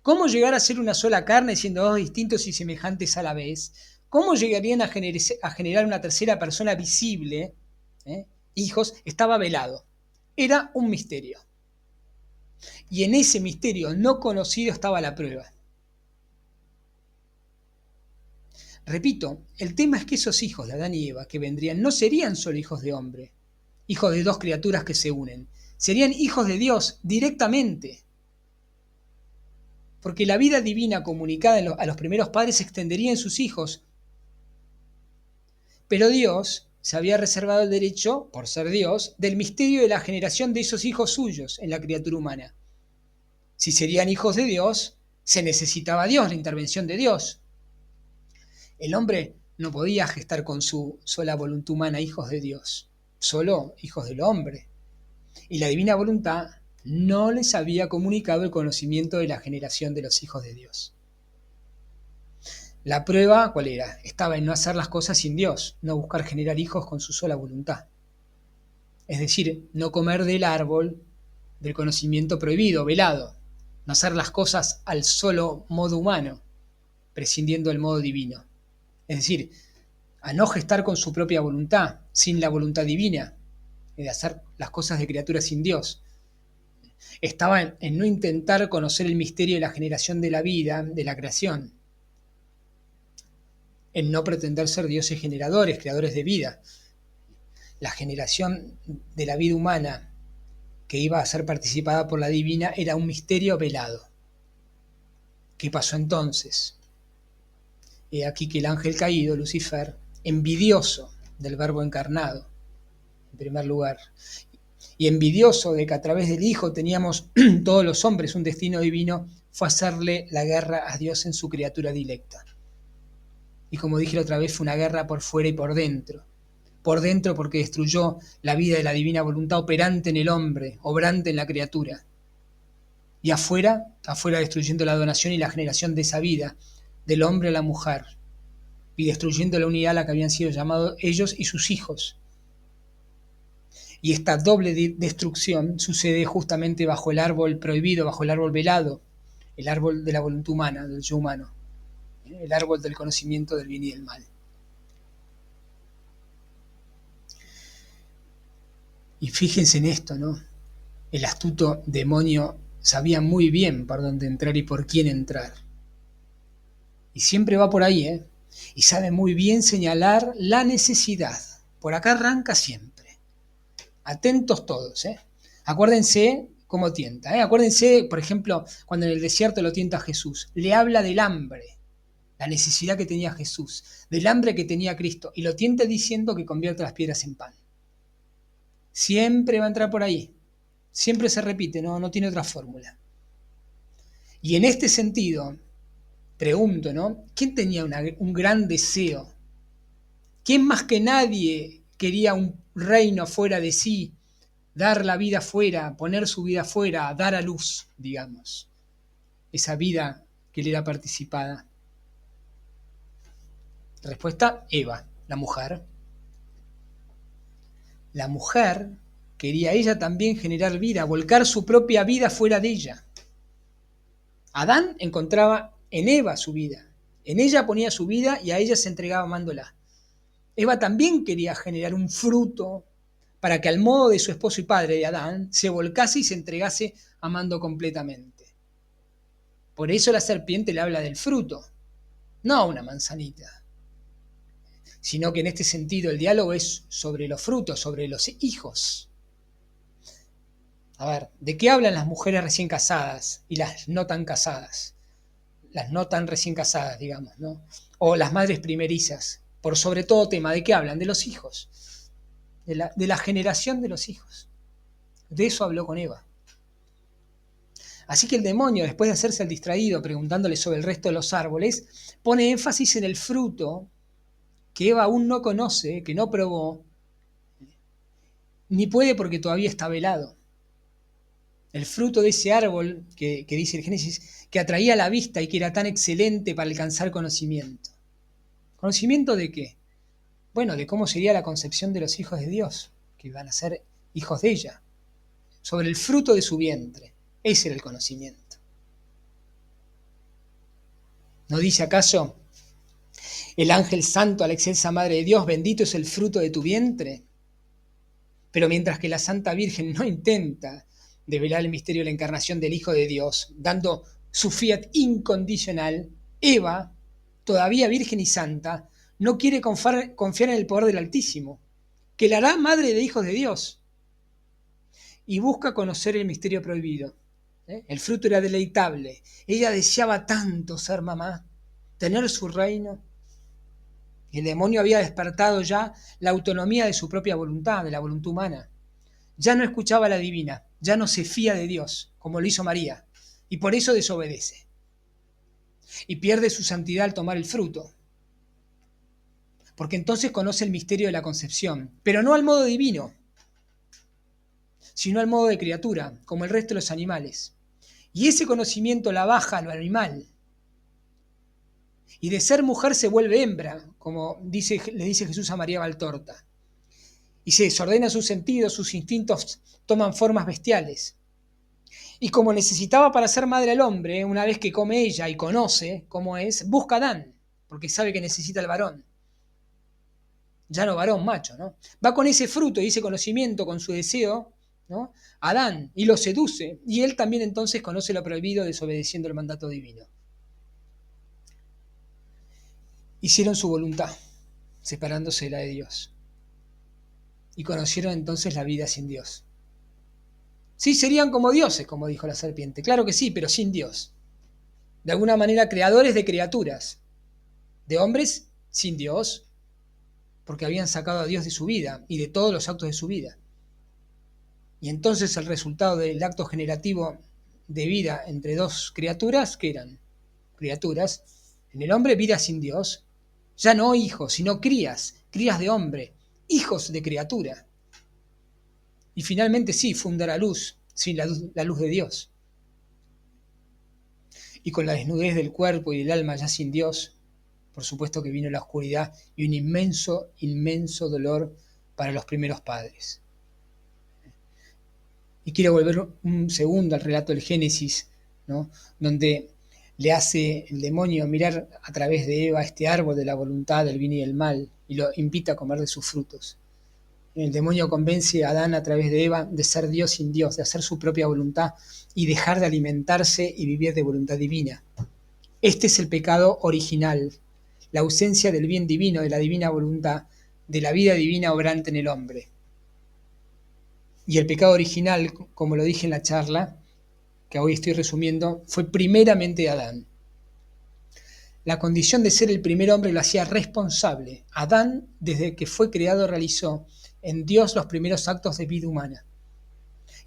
¿Cómo llegar a ser una sola carne siendo dos distintos y semejantes a la vez? ¿Cómo llegarían a generar una tercera persona visible, hijos? Estaba velado. Era un misterio. Y en ese misterio no conocido estaba la prueba. Repito, el tema es que esos hijos de Adán y Eva que vendrían no serían solo hijos de hombre, hijos de dos criaturas que se unen, serían hijos de Dios directamente. Porque la vida divina comunicada a los primeros padres se extendería en sus hijos. Pero Dios se había reservado el derecho, por ser Dios, del misterio de la generación de esos hijos suyos en la criatura humana. Si serían hijos de Dios, se necesitaba a Dios, la intervención de Dios. El hombre no podía gestar con su sola voluntad humana hijos de Dios, solo hijos del hombre. Y la divina voluntad no les había comunicado el conocimiento de la generación de los hijos de Dios. La prueba, ¿cuál era? Estaba en no hacer las cosas sin Dios, no buscar generar hijos con su sola voluntad. Es decir, no comer del árbol del conocimiento prohibido, velado, no hacer las cosas al solo modo humano, prescindiendo del modo divino. Es decir, a no gestar con su propia voluntad, sin la voluntad divina, de hacer las cosas de criaturas sin Dios. Estaba en no intentar conocer el misterio de la generación de la vida, de la creación, en no pretender ser dioses generadores, creadores de vida. La generación de la vida humana que iba a ser participada por la divina era un misterio velado. ¿Qué pasó entonces? He aquí que el ángel caído, Lucifer, envidioso del Verbo encarnado, en primer lugar, y envidioso de que a través del Hijo teníamos todos los hombres un destino divino, fue a hacerle la guerra a Dios en su criatura dilecta. Y como dije la otra vez, fue una guerra por fuera y por dentro. Por dentro porque destruyó la vida de la divina voluntad operante en el hombre, obrante en la criatura. Y afuera destruyendo la donación y la generación de esa vida, del hombre a la mujer, y destruyendo la unidad a la que habían sido llamados ellos y sus hijos. Y esta doble destrucción sucede justamente bajo el árbol prohibido, bajo el árbol velado, el árbol de la voluntad humana, del yo humano, el árbol del conocimiento del bien y del mal. Y fíjense en esto, ¿no? El astuto demonio sabía muy bien por dónde entrar y por quién entrar. Y siempre va por ahí, ¿eh? Y sabe muy bien señalar la necesidad. Por acá arranca siempre. Atentos todos, ¿eh? Acuérdense cómo tienta, ¿eh? Acuérdense, por ejemplo, cuando en el desierto lo tienta Jesús. Le habla del hambre, la necesidad que tenía Jesús, del hambre que tenía Cristo, y lo tienta diciendo que convierte las piedras en pan. Siempre va a entrar por ahí. Siempre se repite, no tiene otra fórmula. Y en este sentido, pregunto, ¿no? ¿Quién tenía un gran deseo? ¿Quién más que nadie quería un reino fuera de sí, dar la vida fuera, poner su vida fuera, dar a luz, digamos, esa vida que le era participada? Respuesta, Eva, la mujer. La mujer quería ella también generar vida, volcar su propia vida fuera de ella. Adán encontraba en Eva su vida, en ella ponía su vida y a ella se entregaba amándola. Eva también quería generar un fruto para que al modo de su esposo y padre de Adán se volcase y se entregase amando completamente. Por eso la serpiente le habla del fruto, no una manzanita, sino que en este sentido el diálogo es sobre los frutos, sobre los hijos. A ver, ¿de qué hablan las mujeres recién casadas y las no tan casadas? Las no tan recién casadas, digamos, ¿no? O las madres primerizas, por sobre todo tema, ¿de qué hablan? De los hijos, de la generación de los hijos. De eso habló con Eva. Así que el demonio, después de hacerse el distraído preguntándole sobre el resto de los árboles, pone énfasis en el fruto que Eva aún no conoce, que no probó, ni puede porque todavía está velado. El fruto de ese árbol que dice el Génesis, que atraía la vista y que era tan excelente para alcanzar conocimiento. ¿Conocimiento de qué? Bueno, de cómo sería la concepción de los hijos de Dios, que iban a ser hijos de ella, sobre el fruto de su vientre. Ese era el conocimiento. ¿No dice acaso? El ángel santo a la excelsa Madre de Dios, bendito es el fruto de tu vientre. Pero mientras que la Santa Virgen no intenta develar el misterio de la encarnación del Hijo de Dios, dando su fiat incondicional, Eva, todavía virgen y santa, no quiere confiar en el poder del Altísimo, que la hará madre de hijos de Dios, y busca conocer el misterio prohibido. El fruto era deleitable. Ella deseaba tanto ser mamá, tener su reino. El demonio había despertado ya la autonomía de su propia voluntad, de la voluntad humana. Ya no escuchaba a la divina, ya no se fía de Dios, como lo hizo María, y por eso desobedece. Y pierde su santidad al tomar el fruto. Porque entonces conoce el misterio de la concepción, pero no al modo divino, sino al modo de criatura, como el resto de los animales. Y ese conocimiento la baja a lo animal. Y de ser mujer se vuelve hembra, como le dice Jesús a María Valtorta. Y se desordena sus sentidos, sus instintos toman formas bestiales. Y como necesitaba para ser madre al hombre, una vez que come ella y conoce cómo es, busca a Adán, porque sabe que necesita el varón. Ya no varón, macho, ¿no? Va con ese fruto y ese conocimiento, con su deseo, ¿no? Adán, y lo seduce, y él también entonces conoce lo prohibido desobedeciendo el mandato divino. Hicieron su voluntad, separándose de la de Dios, y conocieron entonces la vida sin Dios. Sí, serían como dioses, como dijo la serpiente, claro que sí, pero sin Dios. De alguna manera creadores de criaturas, de hombres sin Dios, porque habían sacado a Dios de su vida y de todos los actos de su vida. Y entonces el resultado del acto generativo de vida entre dos criaturas, ¿qué eran? Criaturas. En el hombre, vida sin Dios. Ya no hijos, sino crías de hombre, hijos de criatura. Y finalmente sí, funda la luz, sin la luz de Dios. Y con la desnudez del cuerpo y del alma ya sin Dios, por supuesto que vino la oscuridad y un inmenso, inmenso dolor para los primeros padres. Y quiero volver un segundo al relato del Génesis, ¿no? Donde le hace el demonio mirar a través de Eva este árbol de la voluntad del bien y del mal y lo invita a comer de sus frutos. El demonio convence a Adán a través de Eva de ser Dios sin Dios, de hacer su propia voluntad y dejar de alimentarse y vivir de voluntad divina. Este es el pecado original, la ausencia del bien divino, de la divina voluntad, de la vida divina obrante en el hombre. Y el pecado original, como lo dije en la charla, que hoy estoy resumiendo, fue primeramente de Adán. La condición de ser el primer hombre lo hacía responsable. Adán, desde que fue creado, realizó en Dios los primeros actos de vida humana.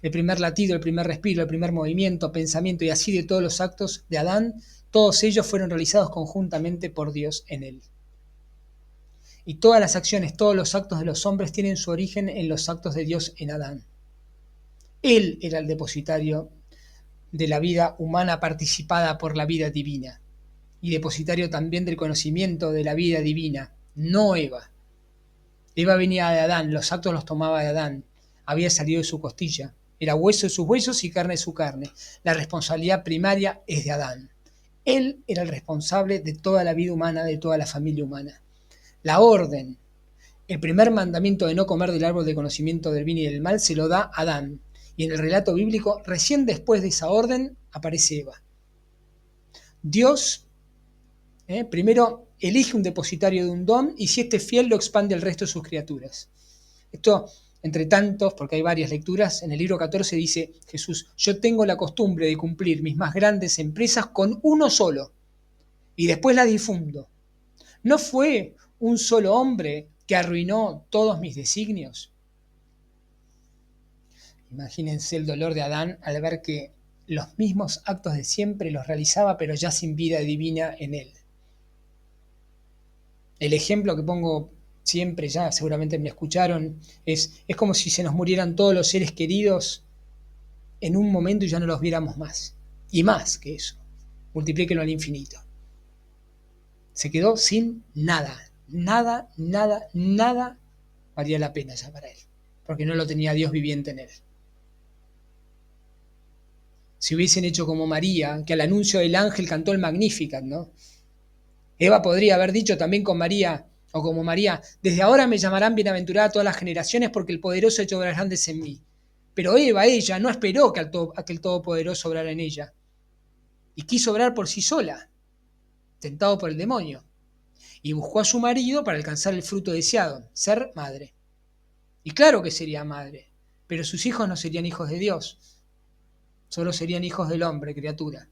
El primer latido, el primer respiro, el primer movimiento, pensamiento y así de todos los actos de Adán, todos ellos fueron realizados conjuntamente por Dios en él. Y todas las acciones, todos los actos de los hombres tienen su origen en los actos de Dios en Adán. Él era el depositario de la vida humana participada por la vida divina y depositario también del conocimiento de la vida divina, no Eva. Eva venía de Adán, los actos los tomaba de Adán, había salido de su costilla, era hueso de sus huesos y carne de su carne. La responsabilidad primaria es de Adán. Él era el responsable de toda la vida humana, de toda la familia humana. La orden, el primer mandamiento de no comer del árbol de conocimiento del bien y del mal se lo da Adán. Y en el relato bíblico, recién después de esa orden, aparece Eva. Dios primero elige un depositario de un don y si este es fiel lo expande al resto de sus criaturas. Esto, entre tantos, porque hay varias lecturas, en el libro 14 dice Jesús: yo tengo la costumbre de cumplir mis más grandes empresas con uno solo y después las difundo. ¿No fue un solo hombre que arruinó todos mis designios? Imagínense el dolor de Adán al ver que los mismos actos de siempre los realizaba, pero ya sin vida divina en él. El ejemplo que pongo siempre, ya seguramente me escucharon, es como si se nos murieran todos los seres queridos en un momento y ya no los viéramos más. Y más que eso, multiplíquenlo al infinito. Se quedó sin nada, nada, nada, nada valía la pena ya para él, porque no lo tenía Dios viviente en él. Si hubiesen hecho como María, que al anuncio del ángel cantó el Magnificat, ¿no? Eva podría haber dicho también con María, o como María, desde ahora me llamarán bienaventurada todas las generaciones porque el poderoso ha hecho obras grandes en mí. Pero Eva, ella, no esperó que el Todopoderoso obrara en ella, y quiso obrar por sí sola, tentado por el demonio, y buscó a su marido para alcanzar el fruto deseado, ser madre. Y claro que sería madre, pero sus hijos no serían hijos de Dios, solo serían hijos del hombre, criatura.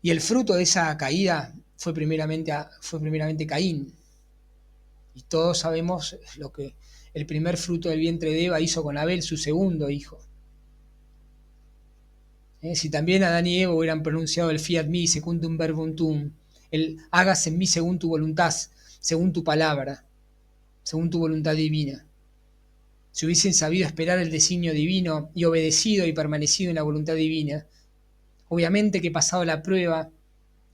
Y el fruto de esa caída fue primeramente Caín. Y todos sabemos lo que el primer fruto del vientre de Eva hizo con Abel, su segundo hijo. Si también Adán y Eva hubieran pronunciado el fiat mi secundum verbum tuum, el hágase en mí según tu voluntad, según tu palabra, según tu voluntad divina, si hubiesen sabido esperar el designio divino y obedecido y permanecido en la voluntad divina, obviamente que pasado la prueba,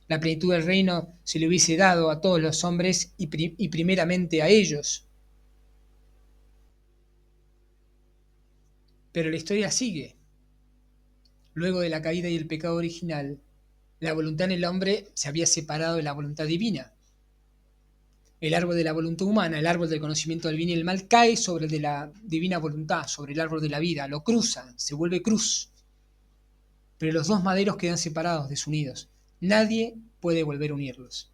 la plenitud del reino se le hubiese dado a todos los hombres y primeramente a ellos. Pero la historia sigue. Luego de la caída y el pecado original, la voluntad en el hombre se había separado de la voluntad divina. El árbol de la voluntad humana, el árbol del conocimiento del bien y el mal, cae sobre el de la divina voluntad, sobre el árbol de la vida, lo cruza, se vuelve cruz. Pero los dos maderos quedan separados, desunidos. Nadie puede volver a unirlos.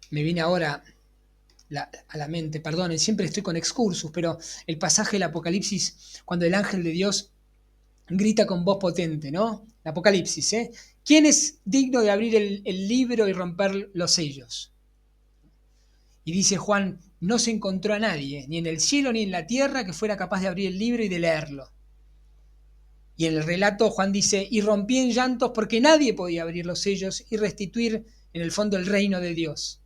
Me viene ahora a la mente, perdonen, siempre estoy con excursus, pero el pasaje del Apocalipsis, cuando el ángel de Dios grita con voz potente, ¿no? El Apocalipsis, ¿eh? ¿Quién es digno de abrir el libro y romper los sellos? Y dice Juan, no se encontró a nadie, ni en el cielo ni en la tierra, que fuera capaz de abrir el libro y de leerlo. Y en el relato Juan dice, y rompí en llantos porque nadie podía abrir los sellos y restituir en el fondo el reino de Dios.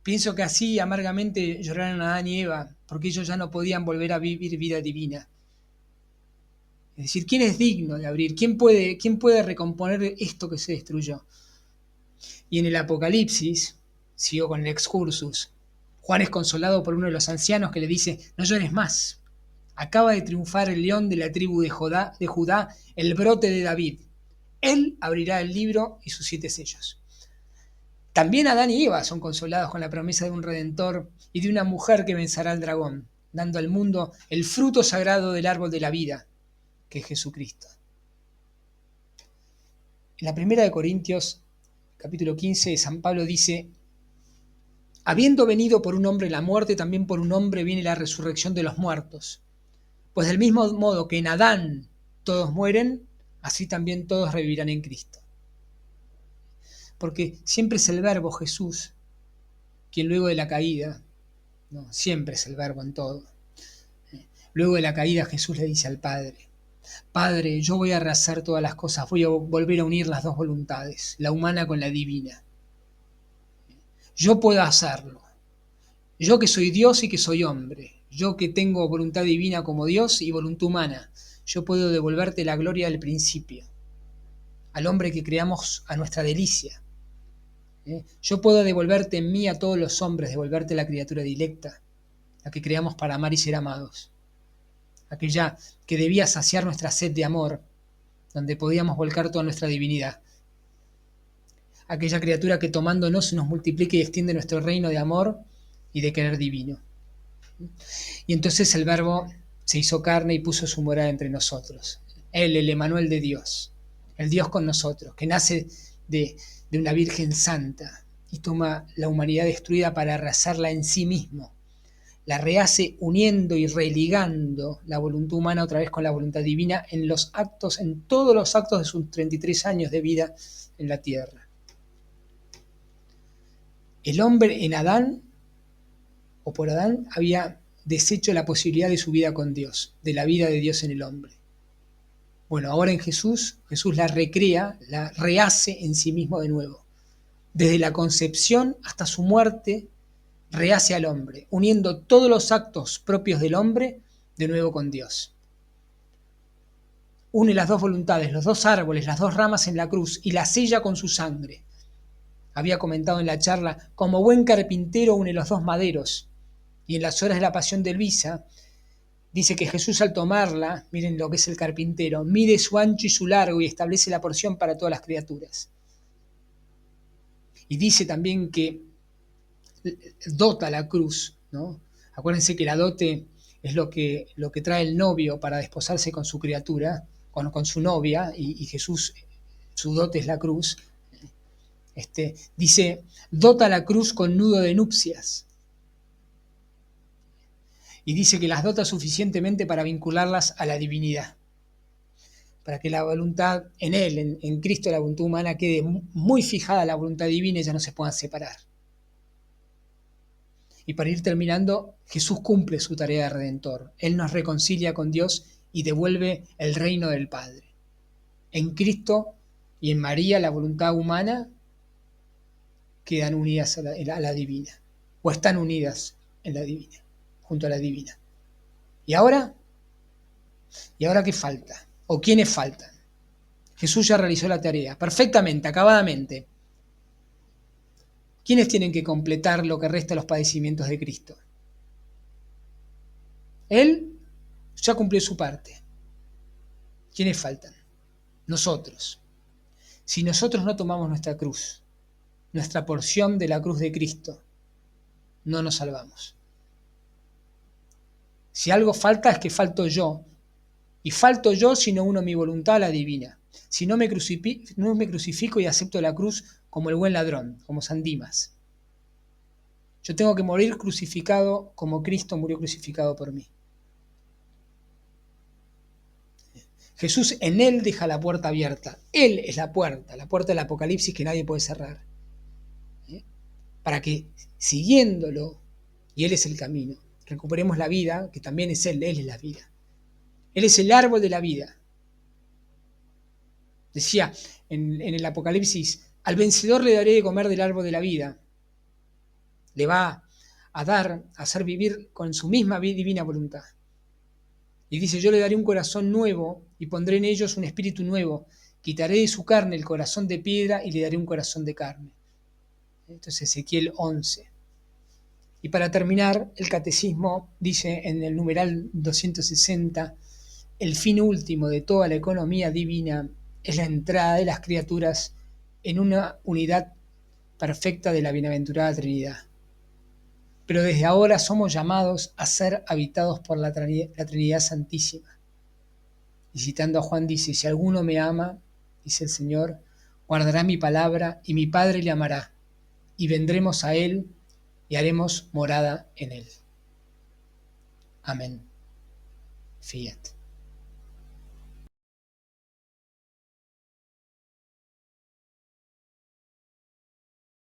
Pienso que así amargamente lloraron Adán y Eva, porque ellos ya no podían volver a vivir vida divina. Es decir, ¿quién es digno de abrir? ¿Quién puede recomponer esto que se destruyó? Y en el Apocalipsis, sigo con el excursus, Juan es consolado por uno de los ancianos que le dice, no llores más. Acaba de triunfar el león de la tribu de Judá, el brote de David. Él abrirá el libro y sus 7 sellos. También Adán y Eva son consolados con la promesa de un redentor y de una mujer que vencerá al dragón, dando al mundo el fruto sagrado del árbol de la vida, que es Jesucristo. En la primera de Corintios, capítulo 15, San Pablo dice, habiendo venido por un hombre la muerte, también por un hombre viene la resurrección de los muertos. Pues del mismo modo que en Adán todos mueren, así también todos revivirán en Cristo. Porque siempre es el Verbo Jesús, quien luego de la caída, no, siempre es el Verbo en todo. Luego de la caída Jesús le dice al Padre, Padre, yo voy a rehacer todas las cosas, voy a volver a unir las dos voluntades, la humana con la divina. Yo puedo hacerlo. Yo que soy Dios y que soy hombre, yo que tengo voluntad divina como Dios y voluntad humana, yo puedo devolverte la gloria del principio, al hombre que creamos a nuestra delicia. Yo puedo devolverte en mí a todos los hombres, devolverte la criatura dilecta, la que creamos para amar y ser amados, aquella que debía saciar nuestra sed de amor, donde podíamos volcar toda nuestra divinidad, aquella criatura que tomándonos nos multiplique y extiende nuestro reino de amor y de querer divino. Y entonces el Verbo se hizo carne y puso su morada entre nosotros. Él, el Emanuel de Dios, el Dios con nosotros, que nace de una Virgen Santa y toma la humanidad destruida para arrasarla en sí mismo. La rehace uniendo y religando la voluntad humana otra vez con la voluntad divina en todos los actos de sus 33 años de vida en la tierra. El hombre en Adán, o por Adán, había deshecho la posibilidad de su vida con Dios, de la vida de Dios en el hombre. Bueno, ahora en Jesús la recrea, la rehace en sí mismo de nuevo. Desde la concepción hasta su muerte, rehace al hombre, uniendo todos los actos propios del hombre de nuevo con Dios. Une las dos voluntades, los dos árboles, las dos ramas en la cruz y la sella con su sangre. Había comentado en la charla, como buen carpintero une los dos maderos. Y en las horas de la pasión de Luisa, Dice que Jesús al tomarla, miren lo que es el carpintero, mide su ancho y su largo y establece la porción para todas las criaturas. Y dice también que dota la cruz, ¿no? Acuérdense que la dote es lo que trae el novio para desposarse con su criatura, con su novia, y Jesús, su dote es la cruz. Dice, dota la cruz con nudo de nupcias. Y dice que las dota suficientemente para vincularlas a la divinidad, para que la voluntad en Él, en Cristo, la voluntad humana quede muy fijada a la voluntad divina y ya no se puedan separar. Y para ir terminando, Jesús cumple su tarea de redentor. Él nos reconcilia con Dios y devuelve el reino del Padre. En Cristo y en María, la voluntad humana quedan unidas a la divina, o están unidas en la divina, junto a la divina. ¿Y ahora? ¿Y ahora qué falta? ¿O quiénes faltan? Jesús ya realizó la tarea, perfectamente, acabadamente. ¿Quiénes tienen que completar lo que resta de los padecimientos de Cristo? Él ya cumplió su parte. ¿Quiénes faltan? Nosotros. Si nosotros no tomamos nuestra cruz, nuestra porción de la cruz de Cristo, no nos salvamos. Si algo falta es que falto yo. Y falto yo si no uno mi voluntad a la divina. Si no me crucifico y acepto la cruz como el buen ladrón, como San Dimas. Yo tengo que morir crucificado como Cristo murió crucificado por mí. Jesús en Él deja la puerta abierta. Él es la puerta del Apocalipsis que nadie puede cerrar. Para que siguiéndolo, y Él es el camino, recuperemos la vida, que también es Él es la vida. Él es el árbol de la vida. Decía en el Apocalipsis, al vencedor le daré de comer del árbol de la vida. Le va a dar, a hacer vivir con su misma divina voluntad. Y dice, yo le daré un corazón nuevo y pondré en ellos un espíritu nuevo. Quitaré de su carne el corazón de piedra y le daré un corazón de carne. Esto es Ezequiel 11. Y para terminar, el catecismo dice en el numeral 260, el fin último de toda la economía divina es la entrada de las criaturas en una unidad perfecta de la bienaventurada Trinidad. Pero desde ahora somos llamados a ser habitados por la Trinidad Santísima. Y citando a Juan dice, si alguno me ama, dice el Señor, guardará mi palabra y mi Padre le amará, y vendremos a él y haremos morada en él. Amén. Fiat.